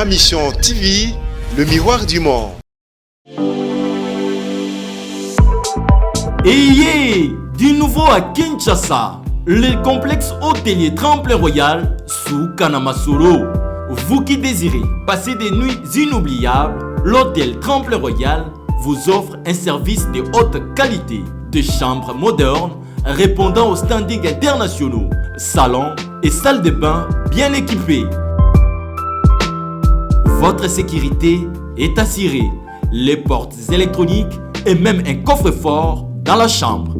Mission TV, le miroir du monde. Et du nouveau à Kinshasa, le complexe hôtelier Tremplin Royal sous Kanamasoro. Vous qui désirez passer des nuits inoubliables, l'hôtel Tremplin Royal vous offre un service de haute qualité, de chambres modernes répondant aux standings internationaux, salons et salles de bain bien équipées. Votre sécurité est assurée, les portes électroniques et même un coffre-fort dans la chambre.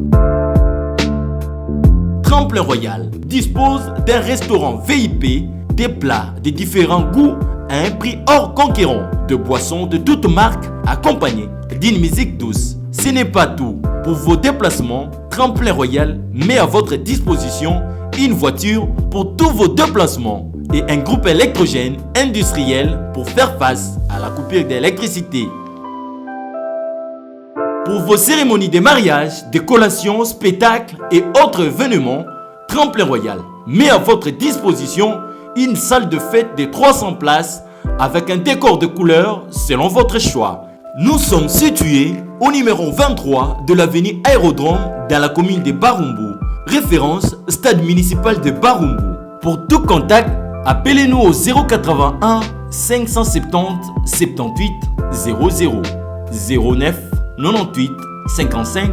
Tremplin Royal dispose d'un restaurant VIP, des plats de différents goûts à un prix hors conquérant, de boissons de toutes marques accompagnées d'une musique douce. Ce n'est pas tout. Pour vos déplacements, Tremplin Royal met à votre disposition une voiture pour tous vos déplacements et un groupe électrogène industriel pour faire face à la coupure d'électricité. Pour vos cérémonies de mariage, de collations, spectacles et autres événements, Tremplin Royal met à votre disposition une salle de fête de 300 places avec un décor de couleurs selon votre choix. Nous sommes situés au numéro 23 de l'avenue Aérodrome dans la commune de Barumbu, référence stade municipal de Barumbu. Pour tout contact, appelez-nous au 081 570 78 00 09 98 55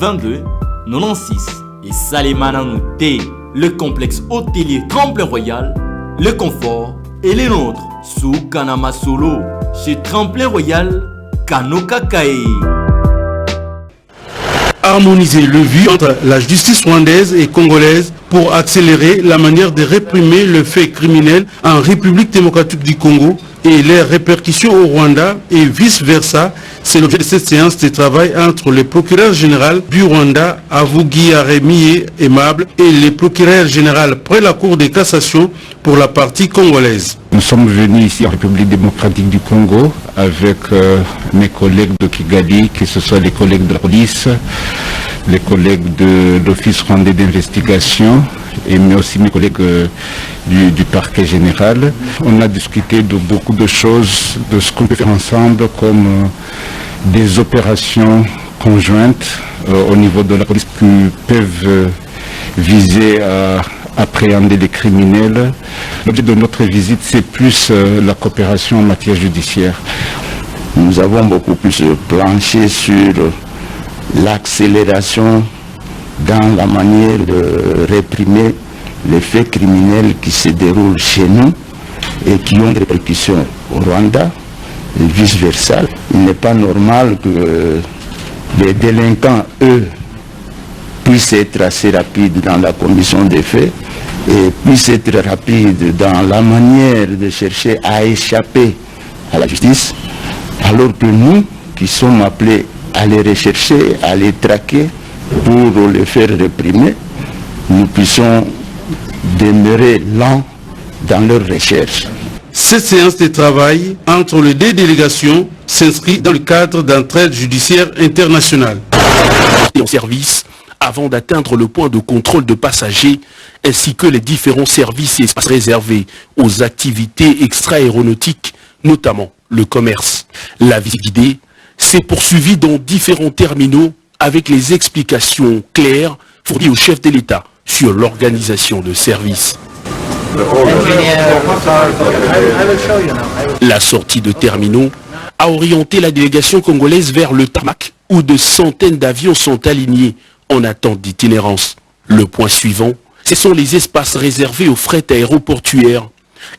22 96 et Salemananoute, le complexe hôtelier Tremplin Royal, le confort et les nôtres sous Kanamasolo chez Tremplin Royal Kanoka Kae. Harmoniser le vu entre la justice rwandaise et congolaise pour accélérer la manière de réprimer le fait criminel en République démocratique du Congo et les répercussions au Rwanda et vice-versa. C'est l'objet de cette séance de travail entre le procureur général du Rwanda, Avugi Aremi Aimable, et le procureur général près la Cour de cassation pour la partie congolaise. Nous sommes venus ici en République démocratique du Congo avec mes collègues de Kigali, que ce soit les collègues de la police, les collègues de l'Office rwandais d'investigation, mais aussi mes collègues du parquet général. On a discuté de beaucoup de choses, de ce qu'on peut faire ensemble comme des opérations conjointes au niveau de la police qui peuvent viser à appréhender les criminels. L'objet de notre visite, c'est plus la coopération en matière judiciaire. Nous avons beaucoup plus planché sur l'accélération dans la manière de réprimer les faits criminels qui se déroulent chez nous et qui ont des répercussions au Rwanda et vice-versa. Il n'est pas normal que les délinquants, eux, puissent être assez rapides dans la commission des faits et puissent être rapides dans la manière de chercher à échapper à la justice, alors que nous, qui sommes appelés à les rechercher, à les traquer pour les faire réprimer, nous puissions demeurer lents dans leur recherche. Cette séance de travail entre les deux délégations s'inscrit dans le cadre d'entraide judiciaire internationale. Et en service, avant d'atteindre le point de contrôle de passagers, ainsi que les différents services et espaces réservés aux activités extra-aéronautiques, notamment le commerce. La visite guidée s'est poursuivie dans différents terminaux avec les explications claires fournies au chef de l'État sur l'organisation de services. La sortie de terminaux a orienté la délégation congolaise vers le tarmac où de centaines d'avions sont alignés en attente d'itinérance. Le point suivant, ce sont les espaces réservés aux fret aéroportuaires.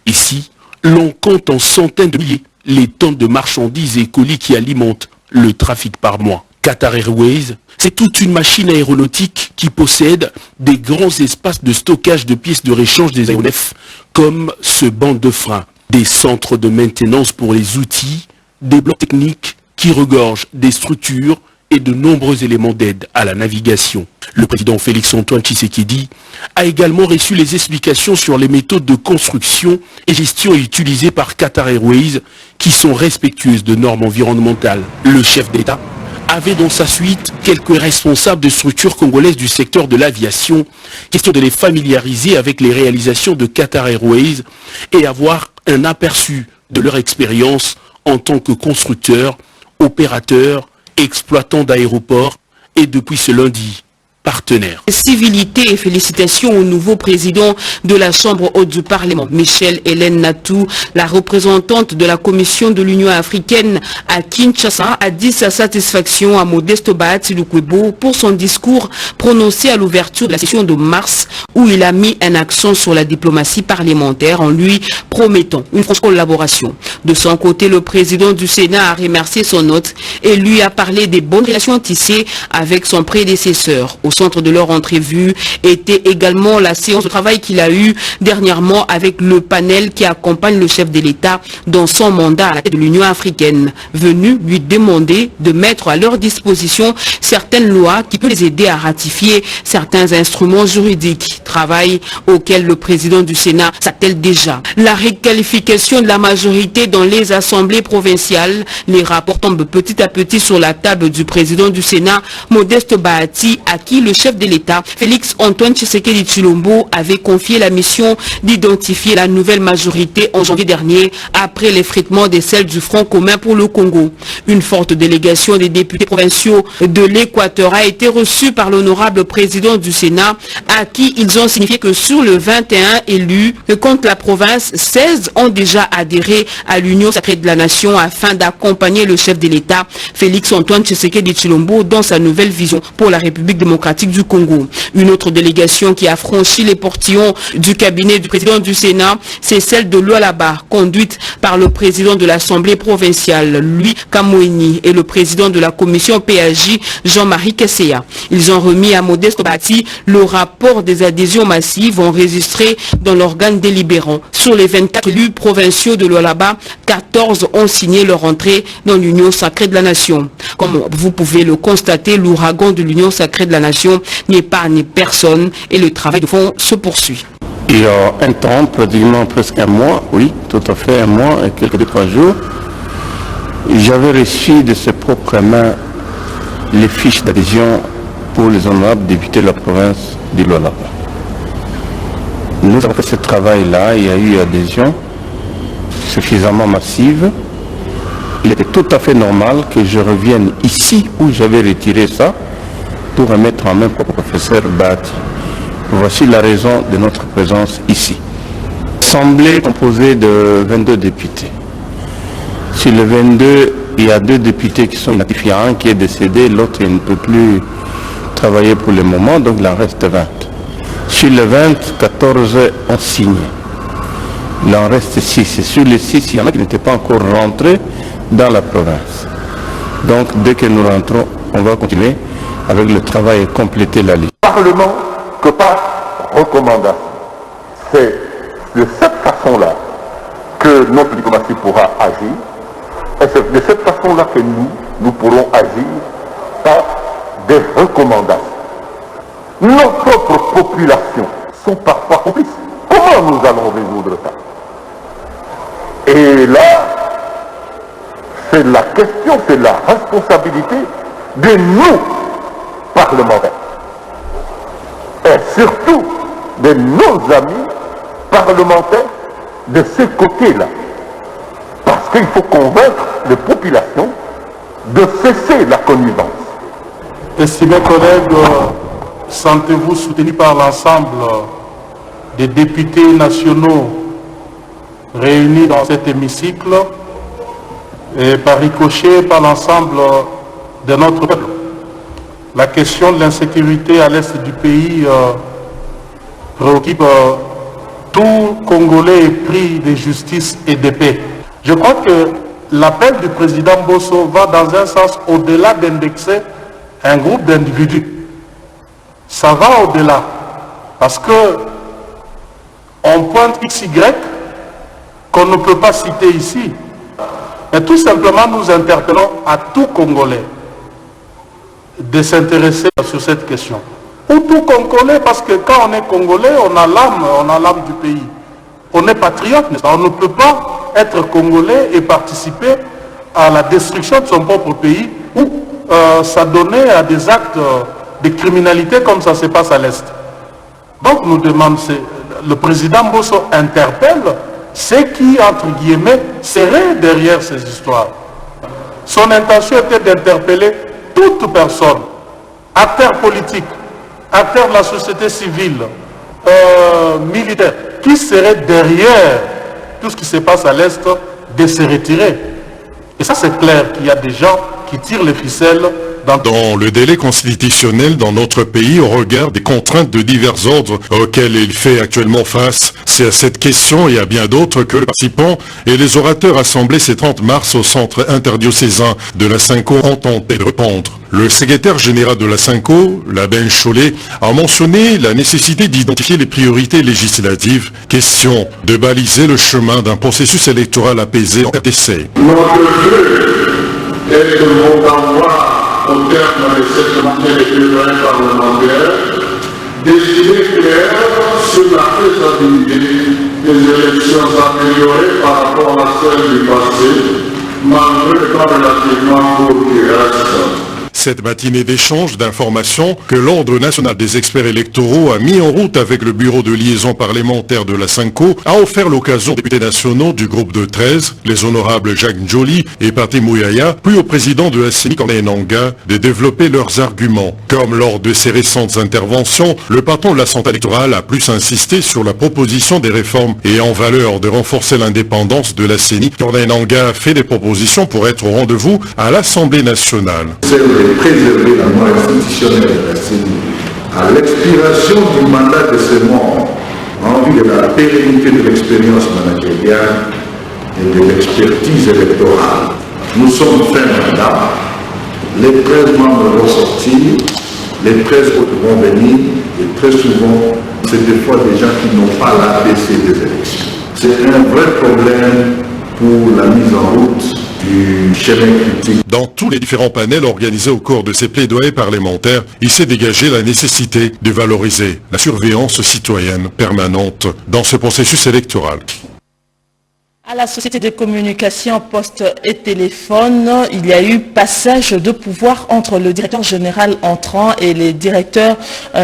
Ici, l'on compte en centaines de milliers les tonnes de marchandises et colis qui alimentent le trafic par mois. Qatar Airways, c'est toute une machine aéronautique qui possède des grands espaces de stockage de pièces de réchange des aéronefs, comme ce banc de frein, des centres de maintenance pour les outils, des blocs techniques qui regorgent des structures et de nombreux éléments d'aide à la navigation. Le président Félix-Antoine Tshisekedi a également reçu les explications sur les méthodes de construction et gestion utilisées par Qatar Airways qui sont respectueuses de normes environnementales. Le chef d'État avait dans sa suite quelques responsables de structures congolaises du secteur de l'aviation, question de les familiariser avec les réalisations de Qatar Airways et avoir un aperçu de leur expérience en tant que constructeurs, opérateurs, exploitants d'aéroports et depuis ce lundi, partenaires. Civilité et félicitations au nouveau président de la Chambre haute du Parlement, Michel Hélène Natou. La représentante de la Commission de l'Union africaine à Kinshasa a dit sa satisfaction à Modeste Bahati Lukwebo pour son discours prononcé à l'ouverture de la session de mars où il a mis un accent sur la diplomatie parlementaire en lui promettant une franche collaboration. De son côté, le président du Sénat a remercié son hôte et lui a parlé des bonnes relations tissées avec son prédécesseur. Au centre de leur entrevue était également la séance de travail qu'il a eue dernièrement avec le panel qui accompagne le chef de l'État dans son mandat à la tête de l'Union africaine, venu lui demander de mettre à leur disposition certaines lois qui peuvent les aider à ratifier certains instruments juridiques, travail auquel le président du Sénat s'attelle déjà. La requalification de la majorité dans les assemblées provinciales, les rapports tombent petit à petit sur la table du président du Sénat, Modeste Bahati, à qui le chef de l'État, Félix Antoine Tshisekedi Tshilombo, avait confié la mission d'identifier la nouvelle majorité en janvier dernier, après l'effritement des celles du Front commun pour le Congo. Une forte délégation des députés provinciaux de l'Équateur a été reçue par l'honorable président du Sénat, à qui ils ont signifié que sur le 21 élus contre la province, 16 ont déjà adhéré à l'Union sacrée de la nation afin d'accompagner le chef de l'État, Félix Antoine Tshisekedi Tshilombo, dans sa nouvelle vision pour la République démocratique du Congo. Une autre délégation qui a franchi les portillons du cabinet du président du Sénat, c'est celle de Lualaba, conduite par le président de l'Assemblée provinciale, Louis Kamoueni, et le président de la commission PAJ, Jean-Marie Kesseya. Ils ont remis à Modeste Bahati le rapport des adhésions massives enregistrées dans l'organe délibérant. Sur les 24 élus provinciaux de Lualaba, 14 ont signé leur entrée dans l'Union sacrée de la nation. Comme vous pouvez le constater, l'ouragan de l'Union sacrée de la nation n'épargne personne et le travail de fond se poursuit. Il y a un temps, pratiquement presque un mois, oui, tout à fait un mois et quelques 3 jours, j'avais reçu de ses propres mains les fiches d'adhésion pour les honorables députés de la province du Lualaba. Nous avons fait ce travail-là, il y a eu adhésion suffisamment massive. Il était tout à fait normal que je revienne ici où j'avais retiré ça pour remettre en main au professeur Bahati. Voici la raison de notre présence ici. Assemblée composée de 22 députés. Sur les 22, il y a 2 députés qui sont inactifs. Il y a un qui est décédé, l'autre il ne peut plus travailler pour le moment, donc il en reste 20. Sur les 20, 14 ont signé. Il en reste 6. Et sur les 6, il y en a qui n'étaient pas encore rentrés dans la province. Donc dès que nous rentrons, on va continuer avec le travail et compléter la liste. Parlement que par recommandation. C'est de cette façon-là que notre diplomatie pourra agir, et c'est de cette façon-là que nous pourrons agir par des recommandations. Nos propres populations sont parfois complices. Comment nous allons résoudre ça? Et là, c'est la question, c'est la responsabilité de nous, parlementaires, et surtout de nos amis parlementaires de ce côté-là. Parce qu'il faut convaincre les populations de cesser la connivence. Estimés collègues, sentez-vous soutenu par l'ensemble des députés nationaux réunis dans cet hémicycle et par ricochet par l'ensemble de notre peuple? La question de l'insécurité à l'est du pays préoccupe tout Congolais épris de justice et de paix. Je crois que l'appel du président Bosso va dans un sens au-delà d'indexer un groupe d'individus. Ça va au-delà, parce que on pointe XY qu'on ne peut pas citer ici. Mais tout simplement, nous interpellons à tout Congolais de s'intéresser sur cette question. Ou tout Congolais, parce que quand on est Congolais, on a l'âme du pays. On est patriote, n'est-ce pas? On ne peut pas être Congolais et participer à la destruction de son propre pays ou s'adonner à des actes de criminalité comme ça se passe à l'Est. Donc nous demandons, le président Bosso interpelle c'est qui, entre guillemets, serait derrière ces histoires. Son intention était d'interpeller toute personne, acteur politique, acteur de la société civile, militaire, qui serait derrière tout ce qui se passe à l'Est, de se retirer. Et ça, c'est clair qu'il y a des gens qui tirent les ficelles dans le délai constitutionnel dans notre pays au regard des contraintes de divers ordres auxquelles il fait actuellement face. C'est à cette question et à bien d'autres que les participants et les orateurs assemblés ce 30 mars au centre interdiocésain de la Cinco ont tenté de répondre. Le secrétaire général de la Cinco, l'abbé Cholet, a mentionné la nécessité d'identifier les priorités législatives, question de baliser le chemin d'un processus électoral apaisé en RDC. Notre vœu est de nous avoir au terme de cette manière électorale parlementaire, des idées claires sur la faisabilité des élections améliorées par rapport à celles du passé, malgré le temps relativement court qui reste. Cette matinée d'échange d'informations que l'Ordre national des experts électoraux a mis en route avec le bureau de liaison parlementaire de la Cinco a offert l'occasion aux députés nationaux du groupe de 13, les honorables Jacques Njoli et Pathé Mouyaya, puis au président de la CENI Corneille Nangaa, de développer leurs arguments. Comme lors de ses récentes interventions, le patron de la santé électorale a plus insisté sur la proposition des réformes et en valeur de renforcer l'indépendance de la CENI. Corneille Nangaa a fait des propositions pour être au rendez-vous à l'Assemblée nationale. Préserver la loi institutionnelle de la CENI à l'expiration du mandat de ce membres en vue de la pérennité de l'expérience managériale et de l'expertise électorale. Nous sommes fin mandat, les 13 membres vont sortir, les 13 autres vont venir et très souvent c'est des fois des gens qui n'ont pas l'ABC des élections. C'est un vrai problème pour la mise en route du chemin critique. Dans tous les différents panels organisés au cours de ces plaidoyers parlementaires, il s'est dégagé la nécessité de valoriser la surveillance citoyenne permanente dans ce processus électoral. À la Société de communication Poste et Téléphone, il y a eu passage de pouvoir entre le directeur général entrant et les directeurs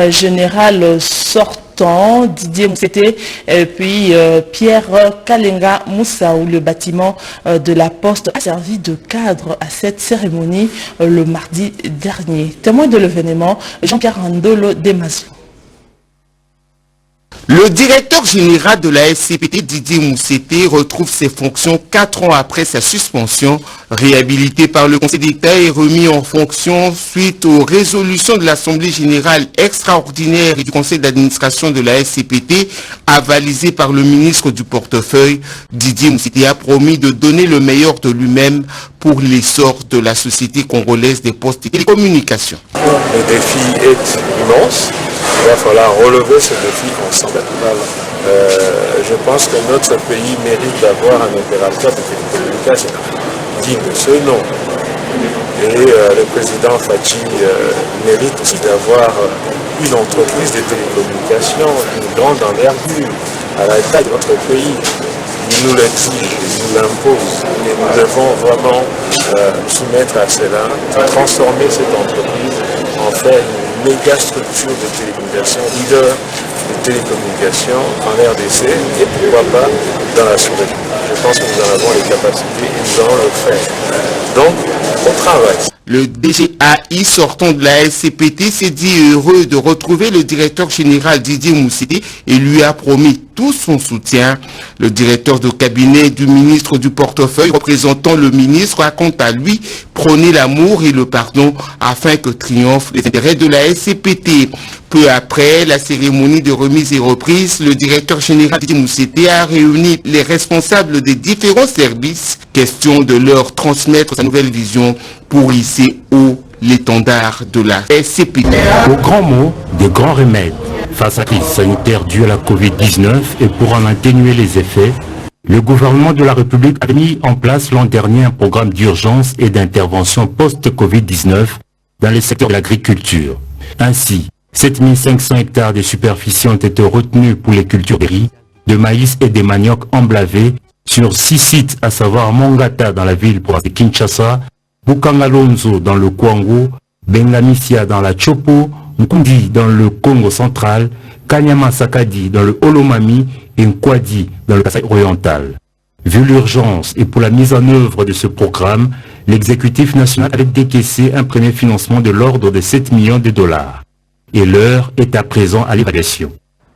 généraux sortants, Didier Moussété et puis Pierre Kalenga Moussaou. Le bâtiment de la Poste a servi de cadre à cette cérémonie le mardi dernier. Témoin de l'événement, Jean-Pierre Andolo Demazou. Le directeur général de la SCPT, Didier Moussété, retrouve ses fonctions 4 ans après sa suspension. Réhabilité par le Conseil d'État et remis en fonction suite aux résolutions de l'Assemblée générale extraordinaire et du Conseil d'administration de la SCPT, avalisé par le ministre du portefeuille. Didier Moussété a promis de donner le meilleur de lui-même pour l'essor de la société congolaise des postes et télécommunications. Le défi est immense. Il va falloir relever ce défi ensemble. Je pense que notre pays mérite d'avoir un opérateur de télécommunications digne de ce nom. Et le président Fachi mérite aussi d'avoir une entreprise de télécommunications, une grande envergure à la taille de notre pays. Il nous l'exige, il nous l'impose. Et nous devons vraiment soumettre à cela, transformer cette entreprise en fait une méga structure de télécommunications, leader de télécommunications en RDC et pourquoi pas dans la sous-région. Je pense que nous en avons les capacités et nous allons le faire. Donc, on travaille. Le DGAI sortant de la SCPT s'est dit heureux de retrouver le directeur général Didier Moussété et lui a promis tout son soutien. Le directeur de cabinet du ministre du portefeuille représentant le ministre a quant à lui prôné l'amour et le pardon afin que triomphent les intérêts de la SCPT. Peu après la cérémonie de remise et reprise, le directeur général Didier Moussété a réuni les responsables des différents services, question de leur transmettre sa nouvelle vision pour hisser haut l'étendard de la SCPT. Au grand mot, de grands remèdes face à la crise sanitaire due à la Covid-19 et pour en atténuer les effets, le gouvernement de la République a mis en place l'an dernier un programme d'urgence et d'intervention post-Covid-19 dans les secteurs de l'agriculture. Ainsi, 7500 hectares de superficie ont été retenus pour les cultures de riz, de maïs et des maniocs emblavés sur 6 sites, à savoir Mongata dans la ville province de Kinshasa, Bukangalonzo dans le Kwango, Bengamisia dans la Chopo, Nkundi dans le Congo central, Kanyama Sakadi dans le Olomami et Nkwadi dans le Kasaï oriental. Vu l'urgence et pour la mise en œuvre de ce programme, l'exécutif national avait décaissé un premier financement de l'ordre de 7 millions de dollars. Et l'heure est à présent à l'évaluation.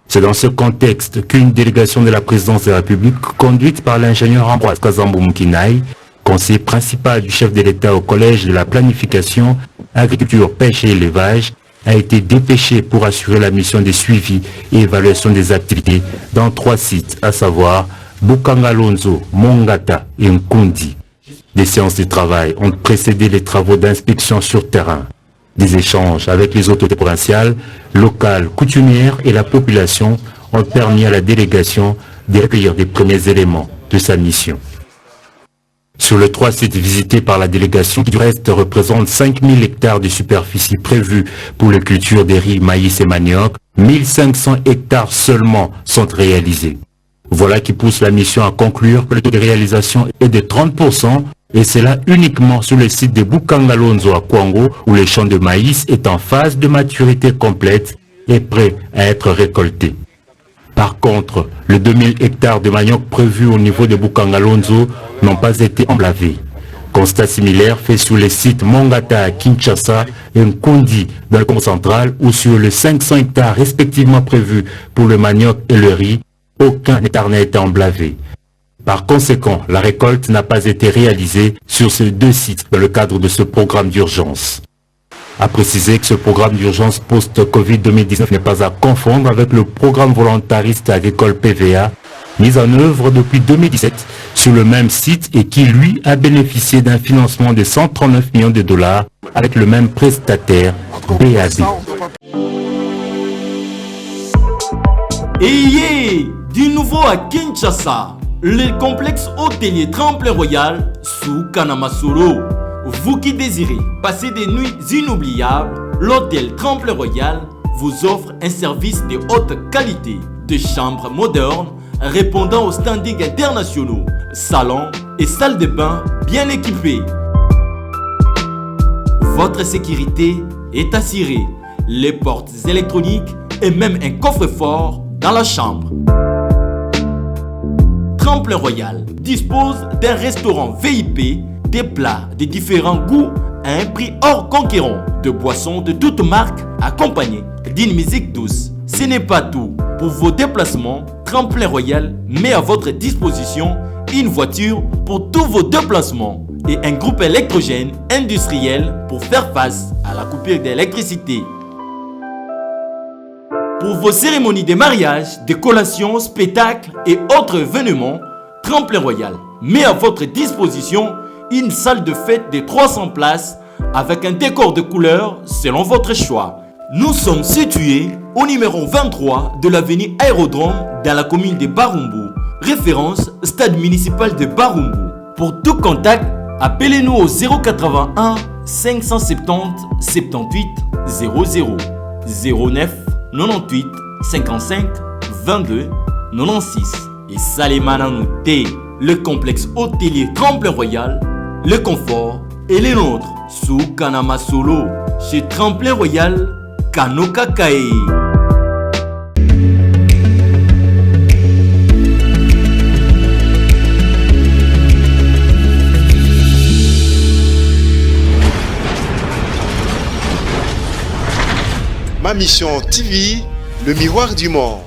C'est dans ce contexte qu'une délégation de la présidence de la République, conduite par l'ingénieur Ambroise Kazambo Mukinaï, conseiller principal du chef de l'État au Collège de la planification, agriculture, pêche et élevage, a été dépêchée pour assurer la mission de suivi et évaluation des activités dans 3 sites, à savoir Bukangalonzo, Mongata et Nkundi. Des séances de travail ont précédé les travaux d'inspection sur terrain. Des échanges avec les autorités provinciales, locales, coutumières et la population ont permis à la délégation de recueillir des premiers éléments de sa mission. Sur les 3 sites visités par la délégation, qui du reste représentent 5000 hectares de superficie prévue pour les cultures des riz, maïs et manioc, 1500 hectares seulement sont réalisés. Voilà qui pousse la mission à conclure que le taux de réalisation est de 30%, et cela uniquement sur le site de Bukangalonzo à Kwango, où le champ de maïs est en phase de maturité complète et prêt à être récolté. Par contre, les 2000 hectares de manioc prévus au niveau de Bukangalonzo n'ont pas été emblavés. Constat similaire fait sur les sites Mongata à Kinshasa et Nkundi dans le Congo central, ou sur les 500 hectares respectivement prévus pour le manioc et le riz, aucun hectare n'a été emblavé. Par conséquent, la récolte n'a pas été réalisée sur ces 2 sites dans le cadre de ce programme d'urgence. À préciser que ce programme d'urgence post-Covid 2019 n'est pas à confondre avec le programme volontariste agricole PVA, mis en œuvre depuis 2017 sur le même site et qui, lui, a bénéficié d'un financement de 139 millions de dollars avec le même prestataire, BAD. Et du nouveau à Kinshasa, le complexe hôtelier Tremplin Royal sous Kanamasolo. Vous qui désirez passer des nuits inoubliables, l'hôtel Tremplin Royal vous offre un service de haute qualité, de chambres modernes répondant aux standings internationaux, salons et salles de bain bien équipées. Votre sécurité est assurée, les portes électroniques et même un coffre-fort dans la chambre. Tremplin Royal dispose d'un restaurant VIP, des plats de différents goûts à un prix hors conquérant, de boissons de toutes marques accompagnées d'une musique douce. Ce n'est pas tout. Pour vos déplacements, Tremplin Royal met à votre disposition une voiture pour tous vos déplacements et un groupe électrogène industriel pour faire face à la coupure d'électricité. Pour vos cérémonies de mariage, de collations, spectacles et autres événements, Tremplin Royal met à votre disposition une salle de fête de 300 places avec un décor de couleurs selon votre choix. Nous sommes situés au numéro 23 de l'avenue Aérodrome dans la commune de Barumbu, référence stade municipal de Barumbu. Pour tout contact, appelez-nous au 081 570 78 00 09 98 55 22 96 et Salimana Nouté, le complexe hôtelier Tremplin Royal, le confort et les nôtres sous Kanama Solo chez Tremplin Royal Kanoka Kae. Ma mission TV, le miroir du monde.